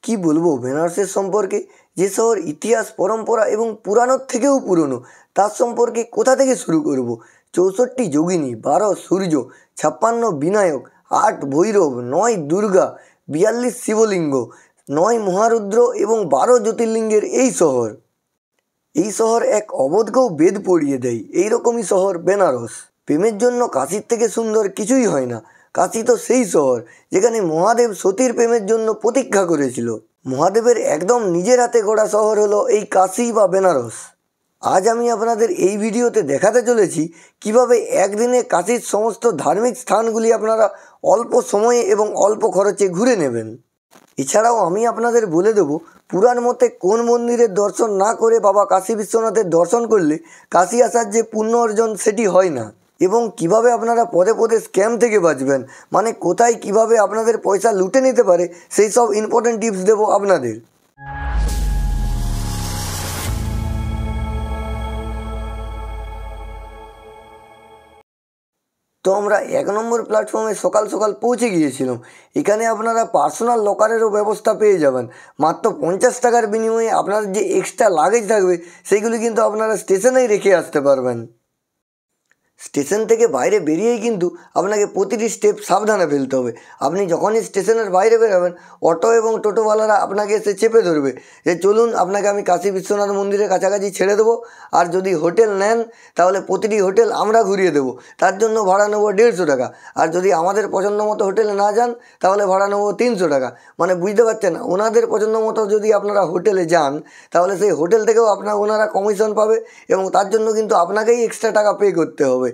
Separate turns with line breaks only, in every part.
কি বলবো বেনারসের সম্পর্কে, যে শহর ইতিহাস পরম্পরা এবং পুরানোর থেকেও পুরনো, তার সম্পর্কে কোথা থেকে শুরু করব। 64 যোগিনী, 12 সূর্য, 56 বিনায়ক, 8 ভৈরব, 9 দুর্গা, 42 শিবলিঙ্গ, 9 মহারুদ্র এবং 12 জ্যোতির্লিঙ্গের এই শহর। এই শহর এক অবোধকেও বেদ পড়িয়ে দেয়। এইরকমই শহর বেনারস। প্রেমের জন্য কাশীর থেকে সুন্দর কিছুই হয় না। কাশী তো সেই শহর যেখানে মহাদেব সতীর প্রেমের জন্য প্রতীক্ষা করেছিল। মহাদেবের একদম নিজের হাতে গড়া শহর হলো এই কাশী বা বেনারস। আজ আমি আপনাদের এই ভিডিওতে দেখাতে চলেছি কিভাবে একদিনে কাশীর সমস্ত ধার্মিক স্থানগুলি আপনারা অল্প সময়ে এবং অল্প খরচে ঘুরে নেবেন। এছাড়াও আমি আপনাদের বলে দেব পুরাণ মতে কোন মন্দিরের দর্শন না করে বাবা কাশী বিশ্বনাথের দর্শন করলে কাশী আসার যে পুণ্য অর্জন সেটি হয় না, এবং কিভাবে আপনারা পদে পদে স্ক্যাম থেকে বাঁচবেন, মানে কোথায় কিভাবে আপনাদের পয়সা লুটে নিতে পারে সেই সব ইম্পর্টেন্ট টিপস দেবো আপনাদের। তো আমরা 1 নম্বর প্ল্যাটফর্মে সকাল সকাল পৌঁছে গিয়েছিলাম। এখানে আপনারা পার্সোনাল লকারেরও ব্যবস্থা পেয়ে যাবেন। মাত্র 50 টাকার বিনিময়ে আপনার যে এক্সট্রা লাগেজ থাকবে সেইগুলি কিন্তু আপনারা স্টেশনেই রেখে আসতে পারবেন। স্টেশন থেকে বাইরে বেরিয়েই কিন্তু আপনাকে প্রতিটি স্টেপ সাবধানে ফেলতে হবে। আপনি যখনই স্টেশনের বাইরে বেরোবেন অটো এবং টোটোওয়ালারা আপনাকে এসে চেপে ধরবে যে চলুন আপনাকে আমি কাশী বিশ্বনাথ মন্দিরের কাছাকাছি ছেড়ে দেবো, আর যদি হোটেল নেন তাহলে প্রতিটি হোটেল আমরা ঘুরিয়ে দেবো, তার জন্য ভাড়া নেবো 150 টাকা। আর যদি আমাদের পছন্দ মতো হোটেলে না যান তাহলে ভাড়া নেবো 300 টাকা। মানে বুঝতে পারছেন, ওনাদের পছন্দ মতো যদি আপনারা হোটেলে যান তাহলে সেই হোটেল থেকেও ওনারা কমিশন পাবে এবং তার জন্য কিন্তু আপনাকেই এক্সট্রা টাকা পে করতে হবে।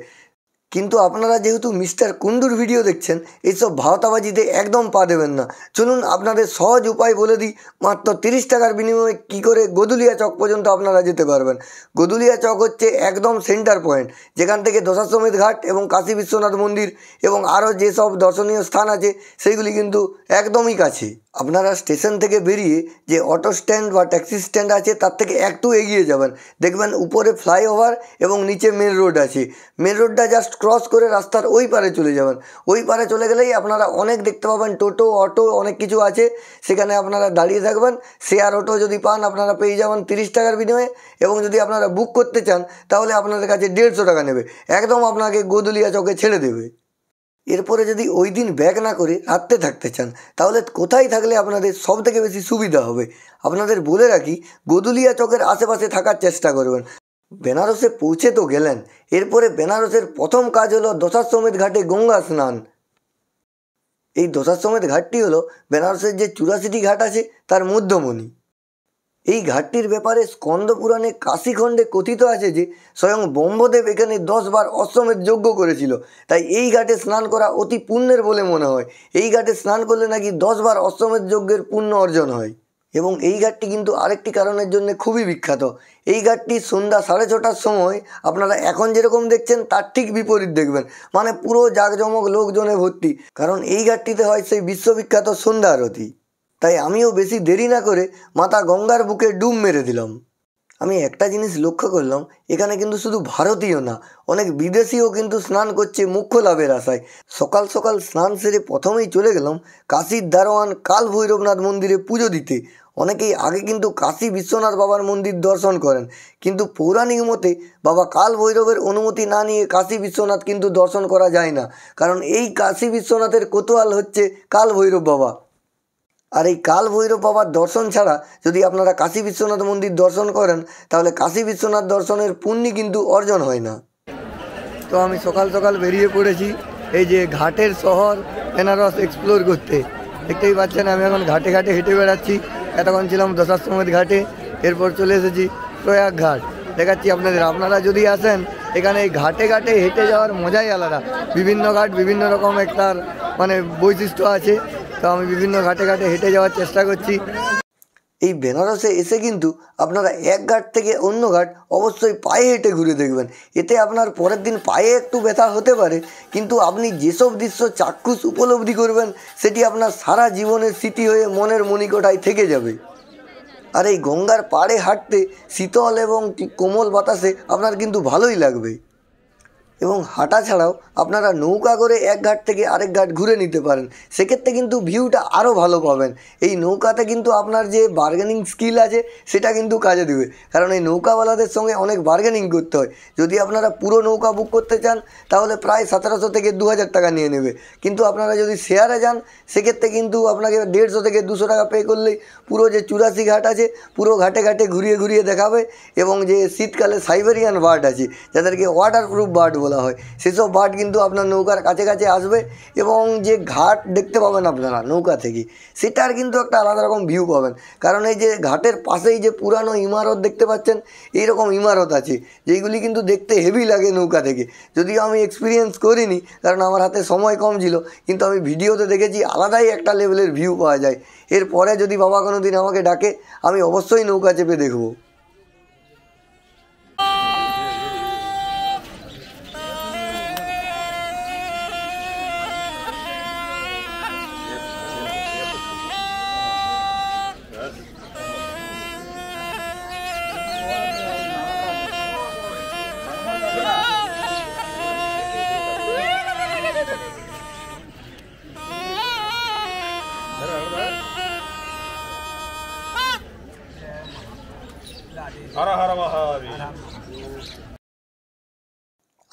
কিন্তু আপনারা যেহেতু মিস্টার কুন্ডুর ভিডিও দেখছেন, এইসব ভাওতাবাজিতে একদম পা দেবেন না। চলুন আপনাদের সহজ উপায় বলে দিই, মাত্র 30 টাকার বিনিময়ে কী করে গদুলিয়া চক পর্যন্ত আপনারা যেতে পারবেন। গদুলিয়া চক হচ্ছে একদম সেন্টার পয়েন্ট, যেখান থেকে দশাশ্বমেধ ঘাট এবং কাশী বিশ্বনাথ মন্দির এবং আরও যেসব দর্শনীয় স্থান আছে সেইগুলি কিন্তু একদমই কাছে। আপনারা স্টেশন থেকে বেরিয়ে যে অটো স্ট্যান্ড বা ট্যাক্সি স্ট্যান্ড আছে তার থেকে একটু এগিয়ে যাবেন, দেখবেন উপরে ফ্লাইওভার এবং নিচে মেন রোড আছে। মেন রোডটা জাস্ট ক্রস করে রাস্তার ওই পারে চলে যাবেন। ওই পারে চলে গেলেই আপনারা অনেক দেখতে পাবেন, টোটো অটো অনেক কিছু আছে, সেখানে আপনারা দাঁড়িয়ে থাকবেন। শেয়ার অটো যদি পান আপনারা পেয়ে যাবেন 30 টাকার বিনিময়ে, এবং যদি আপনারা বুক করতে চান তাহলে আপনাদের কাছে 150 টাকা নেবে, একদম আপনাকে গদুলিয়া চকে ছেড়ে দেবে। এরপরে যদি ওই দিন ব্যাক না করে রাত্রে থাকতে চান তাহলে কোথায় থাকলে আপনাদের সব থেকে বেশি সুবিধা হবে আপনাদের বলে রাখি, গদুলিয়া চকের আশেপাশে থাকার চেষ্টা করবেন। বেনারসে পৌঁছে তো গেলেন, এরপরে বেনারসের প্রথম কাজ হলো দশাশ্বমেধ ঘাটে গঙ্গা স্নান। এই দশাশ্বমেধ ঘাটটি হলো বেনারসের যে 84টি ঘাট আছে তার মধ্যমণি। এই ঘাটটির ব্যাপারে স্কন্দ পুরাণে কাশীখণ্ডে কথিত আছে যে স্বয়ং ব্রহ্মদেব এখানে 10 বার অশ্বমেধ যজ্ঞ করেছিল, তাই এই ঘাটে স্নান করা অতি পুণ্যের বলে মনে হয়। এই ঘাটে স্নান করলে নাকি 10 বার অশ্বমেধ যজ্ঞের পুণ্য অর্জন হয়। এবং এই ঘাটটি কিন্তু আরেকটি কারণের জন্য খুবই বিখ্যাত। এই ঘাটটি সন্ধ্যা 6:30টার সময় আপনারা এখন যেরকম দেখছেন তার ঠিক বিপরীত দেখবেন, মানে পুরো জাঁকজমক লোকজনে ভর্তি, কারণ এই ঘাটটিতে হয় সেই বিশ্ববিখ্যাত সন্ধ্যা আরতি। তাই আমিও বেশি দেরি না করে মাতা গঙ্গার বুকে ডুব মেরে দিলাম। আমি একটা জিনিস লক্ষ্য করলাম, এখানে কিন্তু শুধু ভারতীয় না, অনেক বিদেশিও কিন্তু স্নান করছে মোক্ষ লাভের আশায়। সকাল সকাল স্নান সেরে প্রথমেই চলে গেলাম কাশীর দারোয়ান কাল ভৈরবনাথ মন্দিরে পুজো দিতে। অনেকেই আগে কিন্তু কাশী বিশ্বনাথ বাবার মন্দির দর্শন করেন, কিন্তু পৌরাণিক মতে বাবা কাল ভৈরবের অনুমতি না নিয়ে কাশী বিশ্বনাথ কিন্তু দর্শন করা যায় না, কারণ এই কাশী বিশ্বনাথের কোতোয়াল হচ্ছে কাল ভৈরব বাবা। আর এই কাল ভৈরব বাবার দর্শন ছাড়া যদি আপনারা কাশী বিশ্বনাথ মন্দির দর্শন করেন তাহলে কাশী বিশ্বনাথ দর্শনের পুণ্য কিন্তু অর্জন হয় না। তো আমি সকাল সকাল বেরিয়ে পড়েছি এই যে ঘাটের শহর বেনারস এক্সপ্লোর করতে। দেখতেই পাচ্ছেন আমি এখন ঘাটে ঘাটে হেঁটে বেড়াচ্ছি। এতক্ষণ ছিলাম দশাশ্বমেধ ঘাটে, এরপর চলে এসেছি প্রয়াগ ঘাট। দেখাচ্ছি আপনাদের, আপনারা যদি আসেন এখানে এই ঘাটে ঘাটে হেঁটে যাওয়ার মজাই আলাদা। বিভিন্ন ঘাট বিভিন্ন রকম একটা মানে বৈশিষ্ট্য আছে, তো আমি বিভিন্ন ঘাটে ঘাটে হেঁটে যাওয়ার চেষ্টা করছি। এই বেনারসে এসে কিন্তু আপনারা এক ঘাট থেকে অন্য ঘাট অবশ্যই পায়ে হেঁটে ঘুরে দেখবেন। এতে আপনার পরের দিন পায়ে একটু ব্যথা হতে পারে, কিন্তু আপনি যেসব দৃশ্য চাক্ষুষ উপলব্ধি করবেন সেটি আপনার সারা জীবনের স্মৃতি হয়ে মনের মণিকোঠায় থেকে যাবে। আর এই গঙ্গার পাড়ে হাঁটতে শীতল এবং কোমল বাতাসে আপনার কিন্তু ভালোই লাগবে। এবং হাঁটা ছাড়াও আপনারা নৌকা করে এক ঘাট থেকে আরেক ঘাট ঘুরে নিতে পারেন। সেক্ষেত্রে কিন্তু ভিউটা আরও ভালো পাবেন। এই নৌকাতে কিন্তু আপনার যে বার্গেনিং স্কিল আছে সেটা কিন্তু কাজে দেবে, কারণ এই নৌকাওয়ালাদের সঙ্গে অনেক বার্গেনিং করতে হয়। যদি আপনারা পুরো নৌকা বুক করতে চান তাহলে প্রায় 1700 থেকে 2000 টাকা নিয়ে নেবে, কিন্তু আপনারা যদি শেয়ারে যান সেক্ষেত্রে কিন্তু আপনাকে 150 থেকে 200 টাকা পে করলেই পুরো যে 84 ঘাট আছে পুরো ঘাটে ঘাটে ঘুরিয়ে ঘুরিয়ে দেখাবে। এবং যে শীতকালে সাইবেরিয়ান বার্ড আছে যাদেরকে ওয়াটারপ্রুফ বার্ড বলা হয়, সেসব বার্ড কিন্তু আপনার নৌকার কাছে কাছে আসবে এবং যে ঘাট দেখতে পাবেন আপনারা নৌকা থেকে, সেটার কিন্তু একটা আলাদা রকম ভিউ পাবেন। কারণ এই যে ঘাটের পাশেই যে পুরানো ইমারত দেখতে পাচ্ছেন, এইরকম ইমারত আছে যেইগুলি কিন্তু দেখতে হেভি লাগে নৌকা থেকে। যদিও আমি এক্সপিরিয়েন্স করিনি কারণ আমার হাতে সময় কম ছিল, কিন্তু আমি ভিডিওতে দেখেছি আলাদাই একটা লেভেলের ভিউ পাওয়া যায়। এরপরে যদি বাবা কোনো দিন আমাকে ডাকে আমি অবশ্যই নৌকা চেপে দেখব।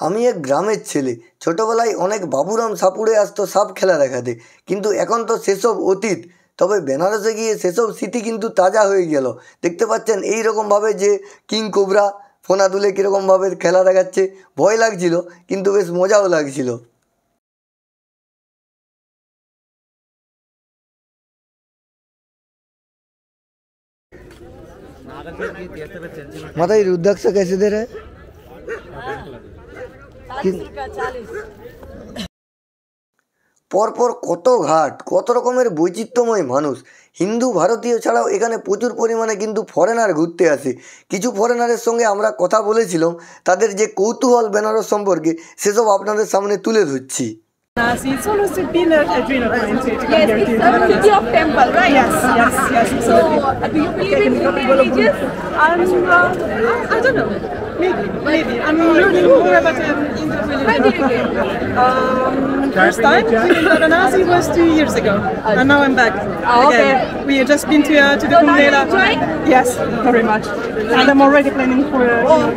আমি এক গ্রামের ছেলে, ছোটোবেলায় অনেক বাবুরাম সাপুড়ে আসতো সাপ খেলা দেখাতে, কিন্তু এখন তো সেসব অতীত। তবে বেনারসে গিয়ে সেসব স্মৃতি কিন্তু তাজা হয়ে গেল। দেখতে পাচ্ছেন এই রকমভাবে যে কিং কোবরা ফোনা তুলে কীরকমভাবে খেলা দেখাচ্ছে, ভয় লাগছিল কিন্তু বেশ মজাও লাগছিল। माता ये रुद्राक्ष कैसे दे रहे हैं? পরপর কত ঘাট, কত রকমের বৈচিত্র্যময় মানুষ। হিন্দু ভারতীয় ছাড়াও এখানে প্রচুর পরিমাণে কিন্তু ফরেনার ঘুরতে আসে। কিছু ফরেনারের সঙ্গে আমরা কথা বলেছিলাম, তাদের যে কৌতূহল বেনারস সম্পর্কে সেসব আপনাদের সামনে তুলে ধরছি।
It's always been a dream of mine to come
Yes,
here
it's
to
the city of temple, right?
Yes.
So, do you believe in religious?
I don't know. Maybe. I'm learning more about Hindu religion.
When did you get?
First time in Varanasi was 2 years ago, and now I'm back
Oh, okay.
again. We have just been to the
So now
Kumbh
you
Mela.
enjoy?
Yes, very much. And I'm already planning for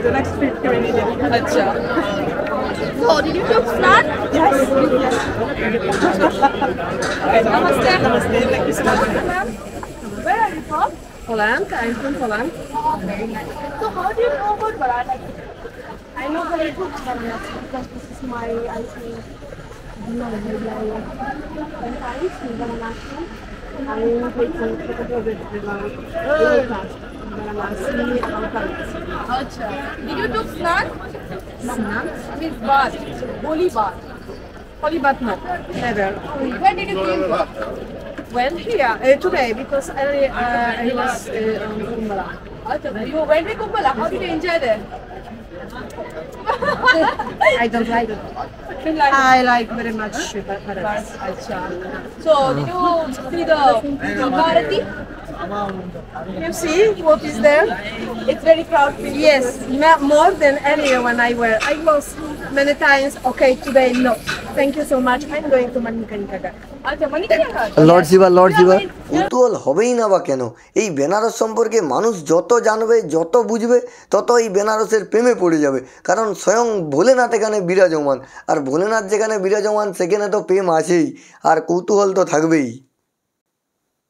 the next trip here in India.
Acha. So, did you took flat?
Yes.
Namaste.
Namaste. Thank you so much.
Ma'am, where are you from?
Holland, I'm from Holland.
Okay. So, how do you know about Varanasi?
I know very good Varanasi because this is my, I think, sometimes in Varanasi. I will take some photography about Varanasi and Varanasi.
Acha. Did you took snan?
Snan?
Means bath. Holy bath.
Holy but no, never.
Where did you came from?
When? Here, today, because I was on Kumbala.
Acha. You went to Kumbala. How did you enjoy there?
I don't like it.
Didn't like it.
I like very much Varanasi.
Acha. So, did you see the Bharati?
You see what is there?
It's very crowded.
Yes, more than earlier when I was many times. Okay, today no. Thank you so much. I'm going to Manikarnika.
আচ্ছা মানে কি
Lord Shiba, Lord Shiba. কৌতূহল হবেই না বা কেন? এই বেনারস সম্পর্কে মানুষ যত জানবে, যত বুঝবে, তত এই বেনারসের প্রেমে পড়ে যাবে। কারণ স্বয়ং ভোলেনাথ এখানে বিরাজমান, আর ভোলেনাথ যেখানে বিরাজমান সেখানে তো প্রেম আছেই, আর কৌতূহল তো থাকবেই।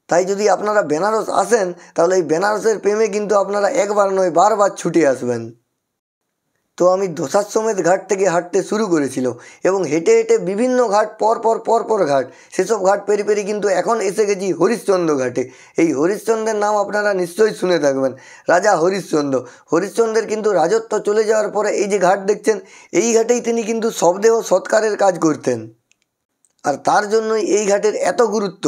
তাই যদি আপনারা বেনারস আসেন তাহলে এই বেনারসের প্রেমে কিন্তু আপনারা একবার নয় বারবার ছুটে আসবেন। তো আমি দশাশ্বমেধ ঘাট থেকে হাঁটতে শুরু করেছিল এবং হেঁটে হেঁটে বিভিন্ন ঘাট পরপর ঘাট, সেসব ঘাট পেরি পেরি কিন্তু এখন এসে গেছি হরিশ্চন্দ্র ঘাটে। এই হরিশ্চন্দ্রের নাম আপনারা নিশ্চয়ই শুনে থাকবেন, রাজা হরিশ্চন্দ্র। হরিশ্চন্দ্রের কিন্তু রাজত্ব চলে যাওয়ার পরে এই যে ঘাট দেখছেন, এই ঘাটেই তিনি কিন্তু শবদেহ সৎকারের কাজ করতেন, আর তার জন্যই এই ঘাটের এত গুরুত্ব।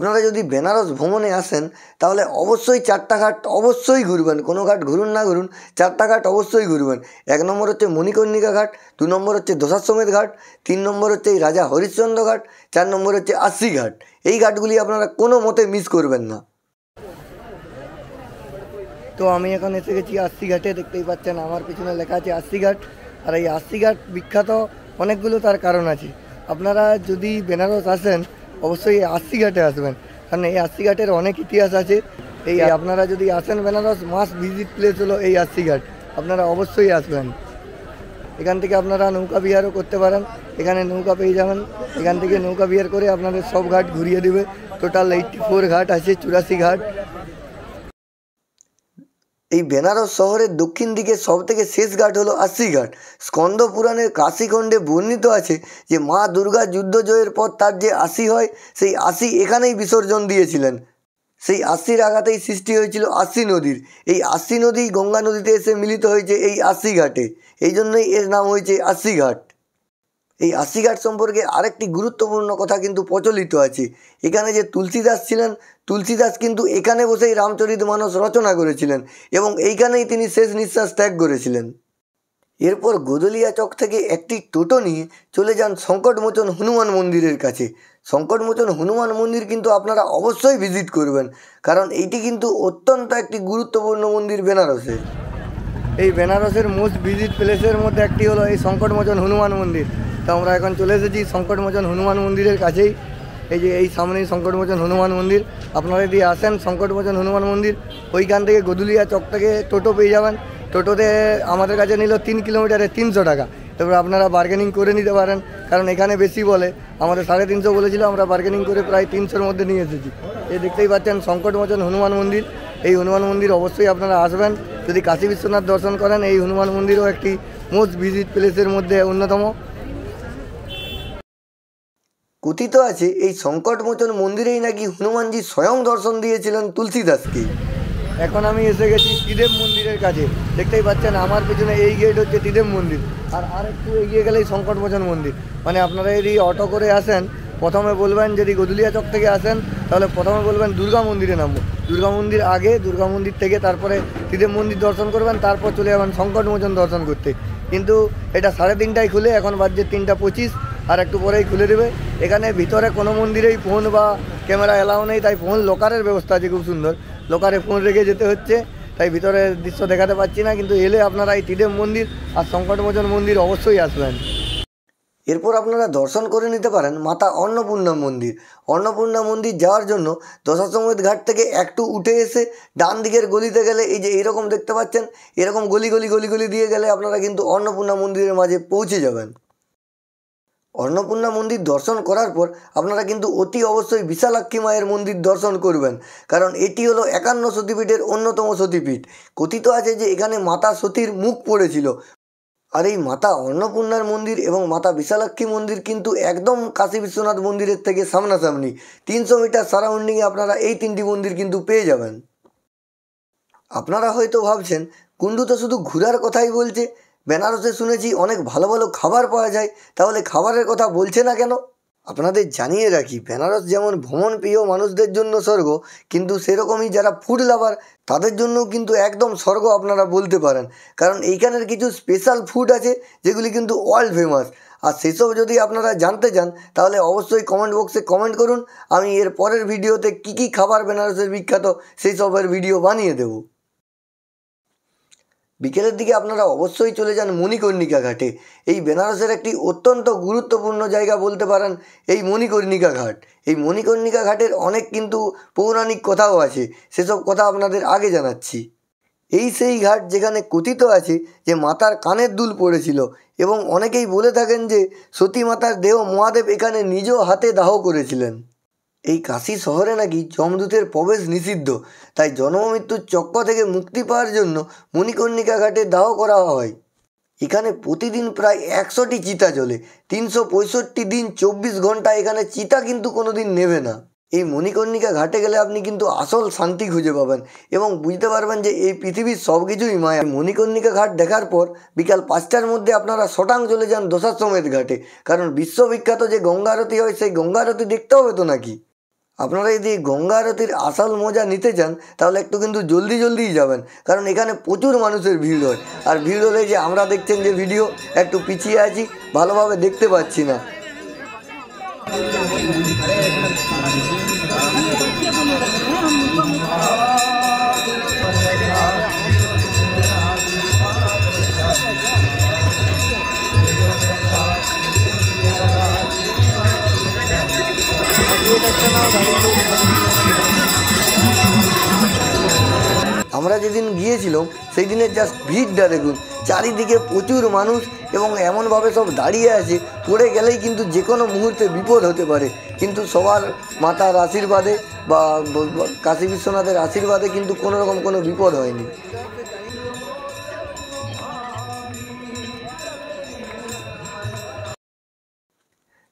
আপনারা যদি বেনারস ভ্রমণে আসেন তাহলে অবশ্যই 4টা ঘাট অবশ্যই ঘুরবেন, কোনো ঘাট ঘুরুন না ঘুরুন 4টা ঘাট অবশ্যই ঘুরবেন। 1 নম্বর হচ্ছে মণিকর্ণিকা ঘাট, 2 নম্বর হচ্ছে দশাশ্বমেধ ঘাট, 3 নম্বর হচ্ছে এই রাজা হরিশ্চন্দ্র ঘাট, 4 নম্বর হচ্ছে আশি ঘাট। এই ঘাটগুলি আপনারা কোনো মতে মিস করবেন না। তো আমি এখন এসে গেছি আশি ঘাটে, দেখতেই পাচ্ছেন আমার পিছনে লেখা আছে আশি ঘাট। আর এই আশি ঘাট বিখ্যাত অনেকগুলো তার কারণ আছে। আপনারা যদি বেনারস আসেন অবশ্যই আশি ঘাটে আসবেন, কারণ এই আশি ঘাটের অনেক ইতিহাস আছে। এই আপনারা যদি আসেন বেনারস মাস্ট ভিজিট প্লেস হলো এই আশি ঘাট, আপনারা অবশ্যই আসবেন। এখান থেকে আপনারা নৌকা বিহারও করতে পারেন, এখানে নৌকা পেয়ে যাবেন, এখান থেকে নৌকা বিহার করে আপনাদের সব ঘাট ঘুরিয়ে দেবে। টোটাল 84 ঘাট আছে, 84 ঘাট। এই বেনারস শহরের দক্ষিণ দিকে সবথেকে শেষ ঘাট হলো আশি ঘাট। স্কন্দ পুরাণের কাশীখণ্ডে বর্ণিত আছে যে মা দুর্গা যুদ্ধ জয়ের পর তার যে আশি হয়, সেই আশি এখানেই বিসর্জন দিয়েছিলেন। সেই আশির আঘাতেই সৃষ্টি হয়েছিল আশি নদীর। এই আশি নদী গঙ্গা নদীতে এসে মিলিত হয়েছে এই আশি ঘাটে, এই জন্যই এর নাম হয়েছে আশি ঘাট। এই আশি ঘাট সম্পর্কে আরেকটি গুরুত্বপূর্ণ কথা কিন্তু প্রচলিত আছে। এখানে যে তুলসীদাস ছিলেন, তুলসীদাস কিন্তু এখানে বসেই রামচরিতমানস রচনা করেছিলেন এবং এইখানেই তিনি শেষ নিঃশ্বাস ত্যাগ করেছিলেন। এরপর গোদলিয়া চক থেকে একটি টোটো নিয়ে চলে যান সংকটমোচন হনুমান মন্দিরের কাছে। সংকটমোচন হনুমান মন্দির কিন্তু আপনারা অবশ্যই ভিজিট করবেন, কারণ এইটি কিন্তু অত্যন্ত একটি গুরুত্বপূর্ণ মন্দির বেনারসে। এই বেনারসের মোস্ট ভিজিট প্লেসের মধ্যে একটি হলো এই সংকটমোচন হনুমান মন্দির। তো আমরা এখন চলে এসেছি সংকটমোচন হনুমান মন্দিরের কাছেই। এই যে এই সামনেই সংকটমোচন হনুমান মন্দির। আপনারা যদি আসেন সংকটমোচন হনুমান মন্দির, ওইখান থেকে গোদুলিয়া চক থেকে টোটো পেয়ে যাবেন। টোটোতে আমাদের কাছে নিল 3 কিলোমিটারে 300 টাকা। তারপর আপনারা বার্গেনিং করে নিতে পারেন, কারণ এখানে বেশি বলে, আমাদের 350 বলেছিল, আমরা বার্গেনিং করে প্রায় 300-র মধ্যে নিয়ে এসেছি। এই দেখতেই পাচ্ছেন সংকটমোচন হনুমান মন্দির। এই হনুমান মন্দির অবশ্যই আপনারা আসবেন যদি কাশী বিশ্বনাথ দর্শন করেন। এই হনুমান মন্দিরও একটি মোস্ট ভিজিট প্লেসের মধ্যে অন্যতম। কথিত আছে এই সংকটমোচন মন্দিরেই নাকি হনুমানজি স্বয়ং দর্শন দিয়েছিলেন তুলসীদাসকে। এখন আমি এসে গেছি ত্রিদেব মন্দিরের কাছে। দেখতেই পাচ্ছেন আমার পিছনে এই গেট হচ্ছে ত্রিদেব মন্দির, আর একটু এগিয়ে গেলেই সংকটমোচন মন্দির। মানে আপনারা যদি অটো করে আসেন, প্রথমে বলবেন যদি গোদুলিয়া চক থেকে আসেন তাহলে প্রথমে বলবেন দুর্গা মন্দিরে নামবো। দুর্গা মন্দির আগে, দুর্গা মন্দির থেকে তারপরে ত্রিদেব মন্দির দর্শন করবেন, তারপর চলে যাবেন সংকটমোচন দর্শন করতে। কিন্তু এটা 3:30টায় খুলে, এখন বাজছে 3:25, আর একটু পরেই খুলে দেবে। এখানে ভিতরে কোনো মন্দিরেই ফোন বা ক্যামেরা এলাও নেই, তাই ফোন লকারের ব্যবস্থা আছে খুব সুন্দর। লকারে ফোন রেখে যেতে হচ্ছে, তাই ভিতরের দৃশ্য দেখাতে পাচ্ছি না। কিন্তু এলে আপনারা এই ত্রিদেব মন্দির আর সংকটমোচন মন্দির অবশ্যই আসবেন। এরপর আপনারা দর্শন করে নিতে পারেন মাতা অন্নপূর্ণা মন্দির। অন্নপূর্ণা মন্দির যাওয়ার জন্য দশাশ্বমেধ ঘাট থেকে একটু উঠে এসে ডান দিকের গলিতে গেলে, এই যে এইরকম দেখতে পাচ্ছেন, এরকম গলি গলি গলি গলি দিয়ে গেলে আপনারা কিন্তু অন্নপূর্ণা মন্দিরের মাঝে পৌঁছে যাবেন। অন্নপূর্ণা মন্দির দর্শন করার পর আপনারা কিন্তু অতি অবশ্যই বিশালাক্ষী মায়ের মন্দির দর্শন করবেন, কারণ এটি হলো 51 সতীপীঠের অন্যতম সতীপীঠ। কথিত আছে যে এখানে মাতা সতীর মুখ পড়েছিল। আর এই মাতা অন্নপূর্ণার মন্দির এবং মাতা বিশালাক্ষী মন্দির কিন্তু একদম কাশী বিশ্বনাথ মন্দিরের থেকে সামনাসামনি। 300 মিটার সারাউন্ডিংয়ে আপনারা এই 3টি মন্দির কিন্তু পেয়ে যাবেন। আপনারা হয়তো ভাবছেন কুন্ডু তো শুধু ঘোরার কথাই বলছে, বেনারসে শুনেছি অনেক ভালো ভালো খাবার পাওয়া যায়, তাহলে খাবারের কথা বলছে না কেন? আপনাদের জানিয়ে রাখি, বেনারস যেমন ভ্রমণ প্রিয় মানুষদের জন্য স্বর্গ, কিন্তু সেরকমই যারা ফুড লাভার তাদের জন্যও কিন্তু একদম স্বর্গ আপনারা বলতে পারেন। কারণ এইখানের কিছু স্পেশাল ফুড আছে যেগুলি কিন্তু ওয়ার্ল্ড ফেমাস। আর সেসব যদি আপনারা জানতে চান তাহলে অবশ্যই কমেন্ট বক্সে কমেন্ট করুন। আমি এর পরের ভিডিওতে কী কী খাবার বেনারসের বিখ্যাত সেই সবের ভিডিও বানিয়ে দেব। বিকেলের দিকে আপনারা অবশ্যই চলে যান মণিকর্ণিকা ঘাটে। এই বেনারসের একটি অত্যন্ত গুরুত্বপূর্ণ জায়গা বলতে পারেন এই মণিকর্ণিকা ঘাট। এই মণিকর্ণিকা ঘাটের অনেক কিন্তু পৌরাণিক কথাও আছে, সেসব কথা আপনাদের আগে জানাচ্ছি। এই সেই ঘাট যেখানে কথিত আছে যে মাতার কানের দুল পড়েছিল, এবং অনেকেই বলে থাকেন যে সতী মাতার দেহ মহাদেব এখানে নিজ হাতে দাহ করেছিলেন। এই কাশী শহরে নাকি যমদূতের প্রবেশ নিষিদ্ধ, তাই জন্ম মৃত্যুর চক্র থেকে মুক্তি পাওয়ার জন্য মণিকর্ণিকা ঘাটে দাহ করা হয়। এখানে প্রতিদিন প্রায় 100টি চিতা জ্বলে। 365 দিন 24 ঘন্টা এখানে চিতা কিন্তু কোনো দিন নেবে না। এই মণিকর্ণিকা ঘাটে গেলে আপনি কিন্তু আসল শান্তি খুঁজে পাবেন এবং বুঝতে পারবেন যে এই পৃথিবীর সব কিছুই মায়া। মণিকর্ণিকা ঘাট দেখার পর বিকাল 5টার মধ্যে আপনারা শটাং চলে যান দশাশ্বমেধ ঘাটে, কারণ বিশ্ববিখ্যাত যে গঙ্গা আরতি হয় সেই গঙ্গা আরতি দেখতে হবে তো নাকি। আপনারা যদি গঙ্গা আরতির আসল মজা নিতে চান তাহলে একটু কিন্তু জলদিই যাবেন, কারণ এখানে প্রচুর মানুষের ভিড় হয়। আর ভিড় হলে যে আমরা দেখছেন যে ভিডিও একটু পিছিয়ে আছি, ভালোভাবে দেখতে পাচ্ছি না। আমরা যেদিন গিয়েছিলাম সেই দিনের জাস্ট ভিড়টা দেখুন, চারিদিকে প্রচুর মানুষ এবং এমনভাবে সব দাঁড়িয়ে আছে, পড়ে গেলেই কিন্তু যে কোনো মুহূর্তে বিপদ হতে পারে। কিন্তু সবার মাতার আশীর্বাদে বা কাশী বিশ্বনাথের আশীর্বাদে কিন্তু কোনো রকম কোনো বিপদ হয়নি।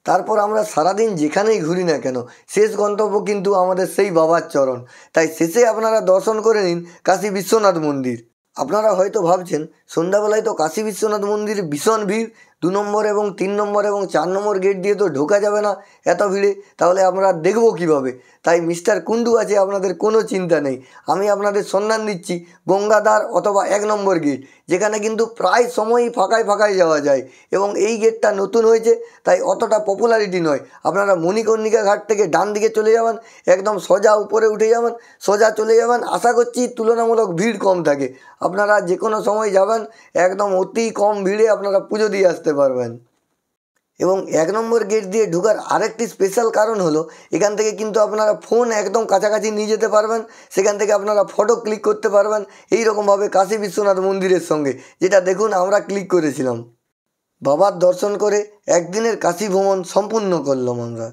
তারপর আমরা সারাদিন যেখানেই ঘুরি না কেন শেষ গন্তব্য কিন্তু আমাদের সেই বাবার চরণ। তাই শেষে আপনারা দর্শন করে নিন কাশী বিশ্বনাথ মন্দির। আপনারা হয়তো ভাবছেন সন্ধ্যাবেলায় তো কাশী বিশ্বনাথ মন্দিরে ভীষণ ভিড়, 2 নম্বর এবং 3 নম্বর এবং 4 নম্বর গেট দিয়ে তো ঢোকা যাবে না এত ভিড়ে, তাহলে আমরা দেখবো কীভাবে? তাই মিস্টার কুন্ডু আছে, আপনাদের কোনো চিন্তা নেই। আমি আপনাদের সন্ধান দিচ্ছি গঙ্গাধার অথবা 1 নম্বর গেট, যেখানে কিন্তু প্রায় সময়ই ফাঁকায় যাওয়া যায় এবং এই গেটটা নতুন হয়েছে তাই অতটা পপুলারিটি নয়। আপনারা মণিকর্ণিকা ঘাট থেকে ডান দিকে চলে যাবেন, একদম সোজা উপরে উঠে যাবেন, সোজা চলে যাবেন। আশা করছি তুলনামূলক ভিড় কম থাকে, আপনারা যে কোনো সময় যাবেন, একদম অতি কম ভিড়ে আপনারা পুজো দিয়ে আসতে পারবেন। এবং 1 নম্বর গেট দিয়ে ঢোকার আরেকটি স্পেশাল কারণ হলো এখান থেকে কিন্তু আপনারা ফোন একদম কাছাকাছি নিয়ে যেতে পারবেন, সেখান থেকে আপনারা ফটো ক্লিক করতে পারবেন এই রকমভাবে কাশী বিশ্বনাথ মন্দিরের সঙ্গে, যেটা দেখুন আমরা ক্লিক করেছিলাম। বাবার দর্শন করে একদিনের কাশী ভ্রমণ সম্পূর্ণ করলাম আমরা।